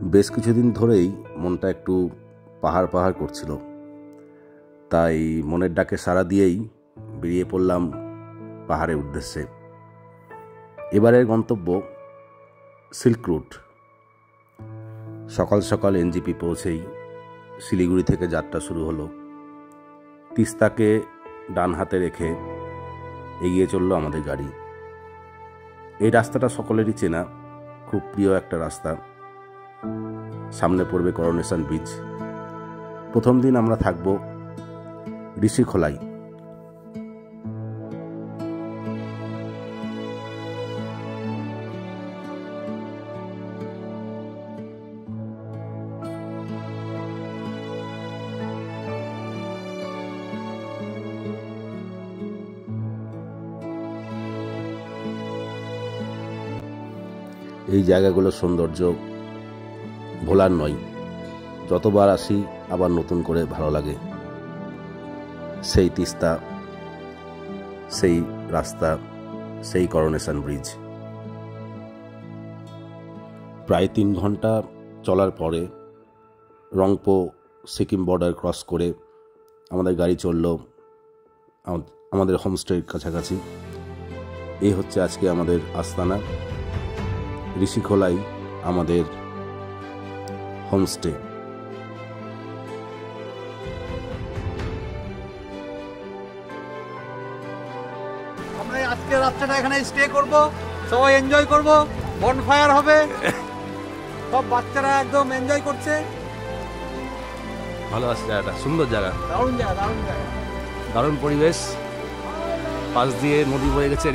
বেশ কিছুদিন ধরেই মনটা একটু পাহাড় পাহাড় করছিল, তাই মনের ডাকে সাড়া দিয়েই বেরিয়ে পড়লাম পাহাড়ের উদ্দেশ্যে। এবারের গন্তব্য সিল্ক রুট। সকাল সকাল এনজিপি পৌঁছেই শিলিগুড়ি থেকে যাত্রা শুরু হলো। তিস্তাকে ডান হাতে রেখে এগিয়ে চলল আমাদের গাড়ি। এই রাস্তাটা সকলেরই চেনা, খুব প্রিয় একটা রাস্তা। সামনে পড়বে করোনেশন বিচ। প্রথম দিন আমরা থাকব ঋষিখোলায়। এই জায়গাগুলোর সৌন্দর্য ভোলার নয়, যতবার আসি আবার নতুন করে ভালো লাগে। সেই তিস্তা, সেই রাস্তা, সেই করোনেশন ব্রিজ। প্রায় 3 ঘন্টা চলার পরে রংপো সিকিম বর্ডার ক্রস করে আমাদের গাড়ি চলল আমাদের হোমস্টের কাছাকাছি। এই হচ্ছে আজকে আমাদের আস্তানা, ঋষিখোলাই আমাদের হোমস্টে। আমরা আজকে রাতটা এখানে স্টে করব, সবাই এনজয় করব, বনফায়ার হবে, সব বাচ্চারা একদম এনজয় করছে। ভালো আছে জায়গাটা, সুন্দর জায়গা, দারুণ জায়গা, দারুণ জায়গা, দারুণ পরিবেশ। পাশ দিয়ে নদী বয়ে গেছে,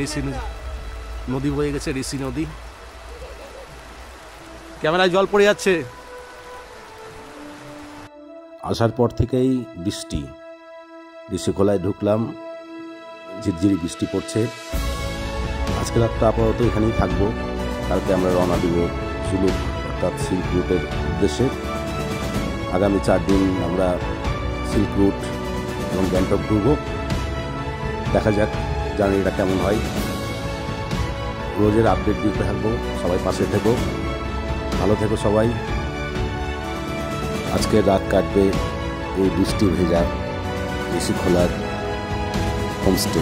নদী বয়ে গেছে, ঋষি নদী। ক্যামেরায় জল পড়ে যাচ্ছে। আসার পর থেকেই বৃষ্টি। ঋষিখোলায় ঢুকলাম, ঝিরঝিরি বৃষ্টি পড়ছে। আজকে রাতটা আপাতত এখানেই থাকবো। কালকে আমরা রওনা দিব সুলুক অর্থাৎ সিল্ক রুটের উদ্দেশ্যে। আগামী 4 দিন আমরা সিল্ক রুট এবং গ্যাংটক ঘুরব। দেখা যাক জার্নিটা কেমন হয়। রোজের আপডেট দিতে থাকবো, সবাই পাশে থেকো, ভালো থেকো সবাই। আজকে রাত কাটবে এই বৃষ্টি ভেজা ঋষিখোলার হোমস্টে।